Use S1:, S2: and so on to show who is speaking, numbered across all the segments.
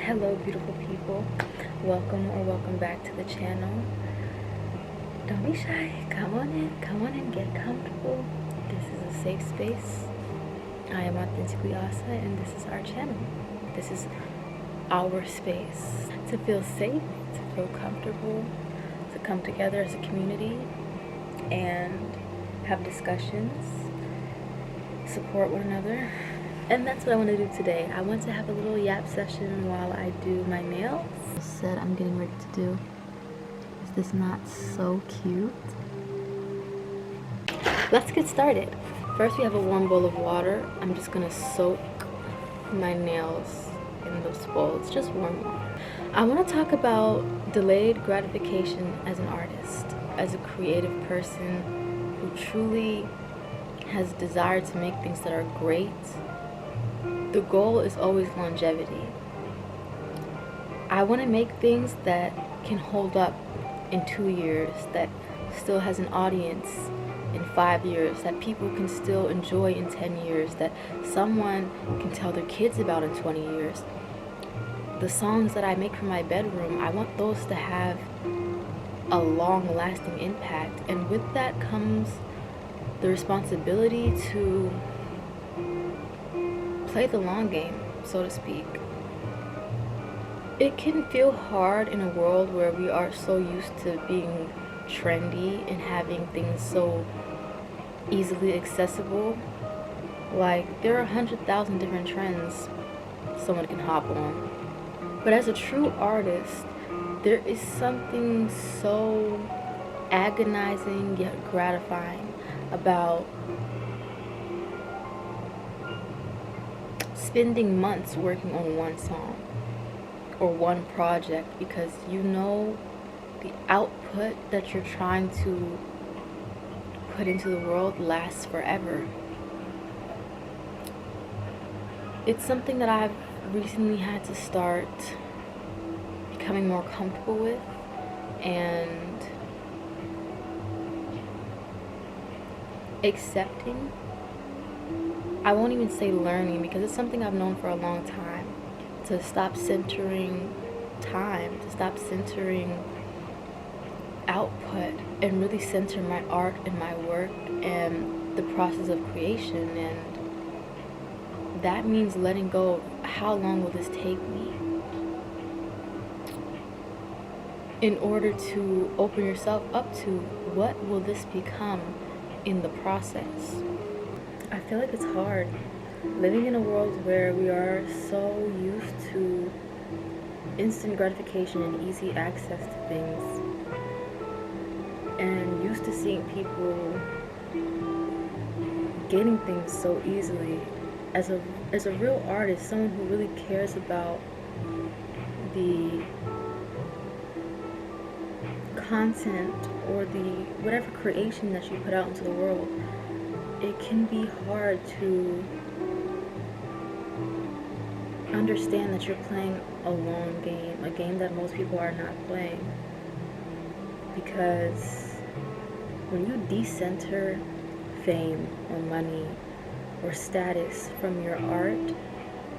S1: Hello beautiful people, welcome back to the channel. Don't be shy, come on in, get comfortable. This is a safe space. I am authentically.asaa and this is our channel. This is our space to feel safe, to feel comfortable, to come together as a community and have discussions, support one another. And that's what I want to do today. I want to have a little yap session while I do my nails. Said I'm getting ready to do. Is this not so cute? Let's get started. First we have a warm bowl of water. I'm just gonna soak my nails in this bowl. It's just warm water. I want to talk about delayed gratification as an artist, as a creative person who truly has desire to make things that are great. The goal is always longevity. I want to make things that can hold up in 2 years, that still has an audience in 5 years, that people can still enjoy in 10 years, that someone can tell their kids about in 20 years. The songs that I make for my bedroom, I want those to have a long-lasting impact, and with that comes the responsibility to play the long game, so to speak. It can feel hard in a world where we are so used to being trendy and having things so easily accessible. Like, there are 100,000 different trends someone can hop on. But as a true artist, there is something so agonizing yet gratifying about spending months working on one song or one project, because you know the output that you're trying to put into the world lasts forever. It's something that I've recently had to start becoming more comfortable with and accepting. I won't even say learning, because it's something I've known for a long time. To stop centering time, to stop centering output, and really center my art and my work and the process of creation. And that means letting go of how long will this take me, in order to open yourself up to what will this become in the process. I feel like it's hard living in a world where we are so used to instant gratification and easy access to things, and used to seeing people getting things so easily. As a real artist, someone who really cares about the content or the whatever creation that you put out into the world, it can be hard to understand that you're playing a long game, a game that most people are not playing. Because when you decenter fame or money or status from your art,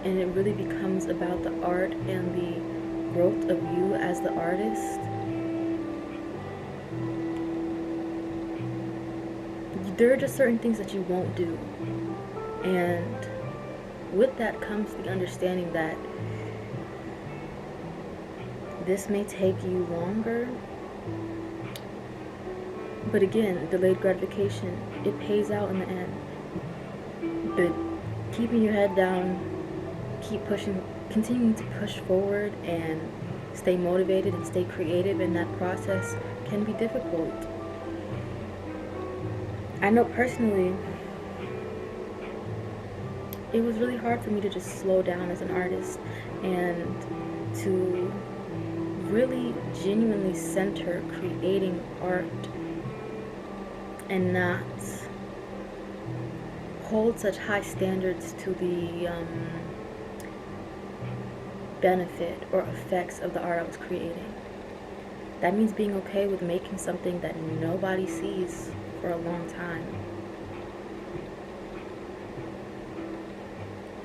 S1: and it really becomes about the art and the growth of you as the artist, there are just certain things that you won't do. And with that comes the understanding that this may take you longer, but again, delayed gratification, it pays out in the end. But keeping your head down, keep pushing, continuing to push forward and stay motivated and stay creative in that process can be difficult. I know personally, it was really hard for me to just slow down as an artist and to really genuinely center creating art and not hold such high standards to the benefit or effects of the art I was creating. That means being okay with making something that nobody sees for a long time.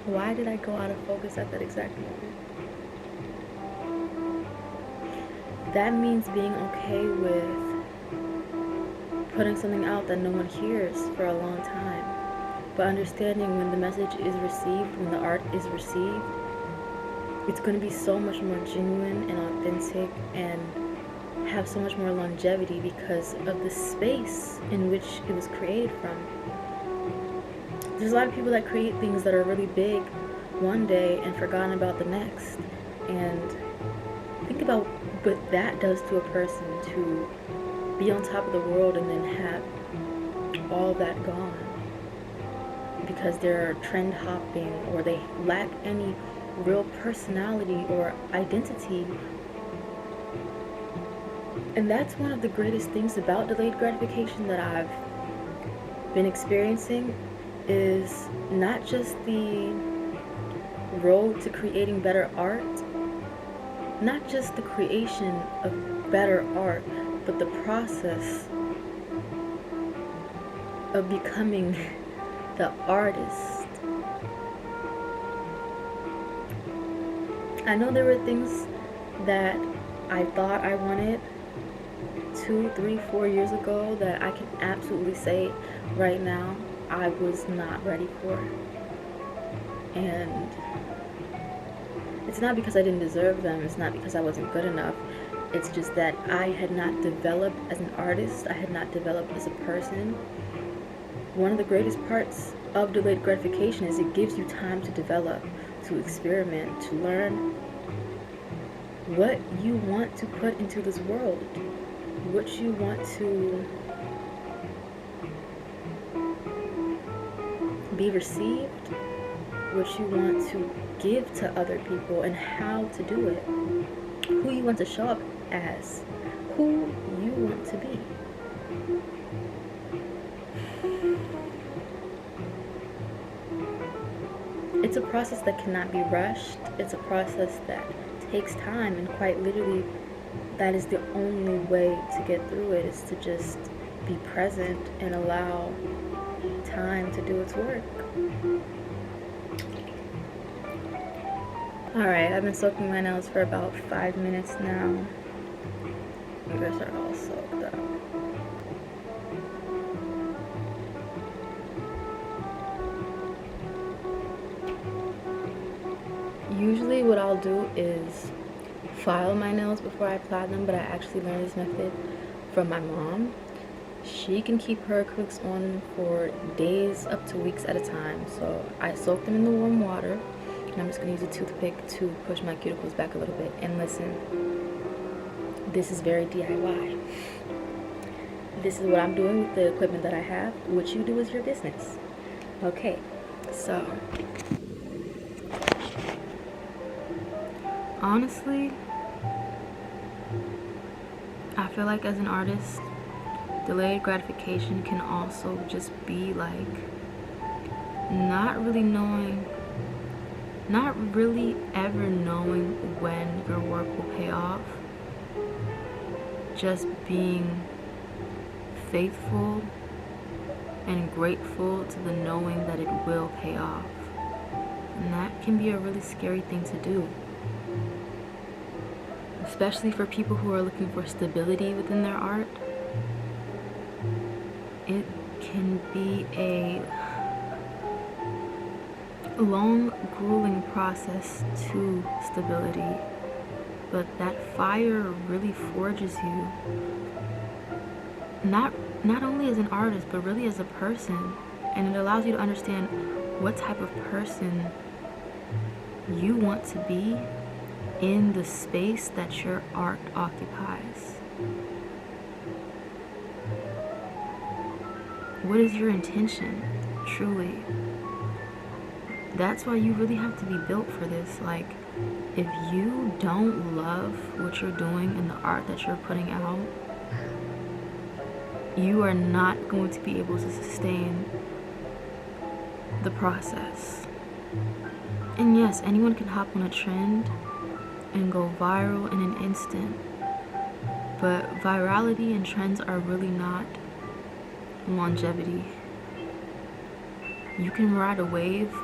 S1: Why did I go out of focus at that exact moment? that means being okay with putting something out that no one hears for a long time, but understanding when the message is received, when the art is received, it's going to be so much more genuine and authentic and have so much more longevity because of the space in which it was created from. There's a lot of people that create things that are really big one day and forgotten about the next. And think about what that does to a person, to be on top of the world and then have all that gone because they're trend hopping or they lack any real personality or identity. And that's one of the greatest things about delayed gratification that I've been experiencing, is not just the road to creating better art, not just the creation of better art, but the process of becoming the artist. I know there were things that I thought I wanted 2, 3, 4 years ago that I can absolutely say right now I was not ready for. And it's not because I didn't deserve them, it's not because I wasn't good enough, it's just that I had not developed as an artist, I had not developed as a person. One of the greatest parts of delayed gratification is it gives you time to develop, to experiment, to learn what you want to put into this world, what you want to be received, what you want to give to other people, and how to do it, who you want to show up as, who you want to be. It's a process that cannot be rushed. It's a process that takes time, and quite literally that is the only way to get through it, is to just be present and allow time to do its work. Alright, I've been soaking my nails for about 5 minutes now. I guess they're all soaked up. Usually what I'll do is file my nails before I apply them, but I actually learned this method from my mom. She can keep her acrylics on for days up to weeks at a time. So I soak them in the warm water, and I'm just going to use a toothpick to push my cuticles back a little bit. And listen, this is very DIY. This is what I'm doing with the equipment that I have. What you do is your business. Okay, so honestly, I feel like as an artist, delayed gratification can also just be like not really ever knowing when your work will pay off. Just being faithful and grateful to the knowing that it will pay off. And that can be a really scary thing to do, especially for people who are looking for stability within their art. It can be a long, grueling process to stability, but that fire really forges you, not only as an artist, but really as a person, and it allows you to understand what type of person you want to be in the space that your art occupies. What is your intention, truly? That's why you really have to be built for this. Like, if you don't love what you're doing and the art that you're putting out, you are not going to be able to sustain the process. And yes, anyone can hop on a trend and go viral in an instant, but virality and trends are really not longevity. You can ride a wave,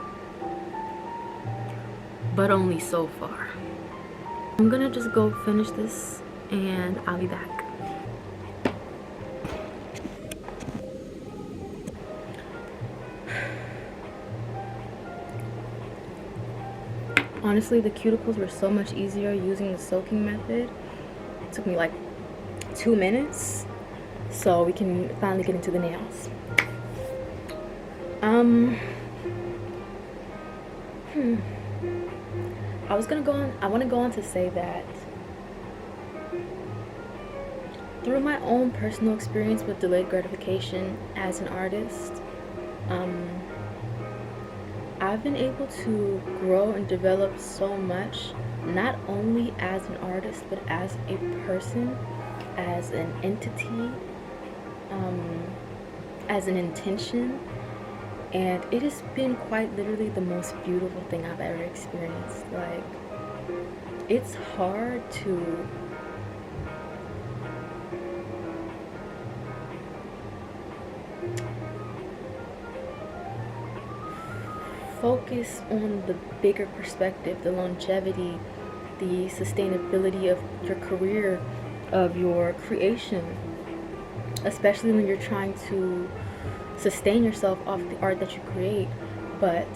S1: but only so far. I'm gonna just go finish this and I'll be back. Honestly, the cuticles were so much easier using the soaking method. It took me like 2 minutes, so we can finally get into the nails. I want to go on to say that through my own personal experience with delayed gratification as an artist, I've been able to grow and develop so much, not only as an artist, but as a person, as an entity, as an intention. And it has been quite literally the most beautiful thing I've ever experienced. Like, it's hard to focus on the bigger perspective, the longevity, the sustainability of your career, of your creation, especially when you're trying to sustain yourself off the art that you create. But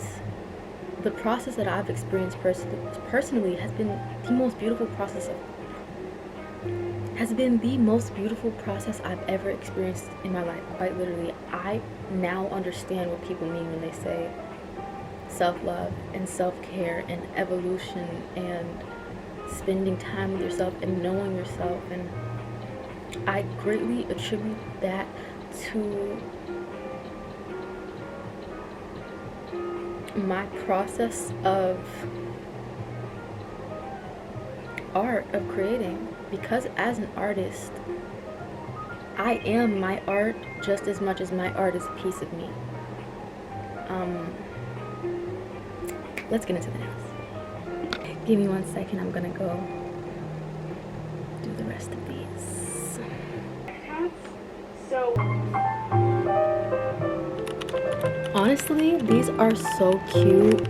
S1: the process that I've experienced personally has been the most beautiful process I've ever experienced in my life. Quite literally, I now understand what people mean when they say self-love and self-care and evolution and spending time with yourself and knowing yourself. And I greatly attribute that to my process of art, of creating, because as an artist, I am my art just as much as my art is a piece of me. Let's get into the nails. Give me 1 second, I'm gonna go do the rest of these. So honestly, these are so cute.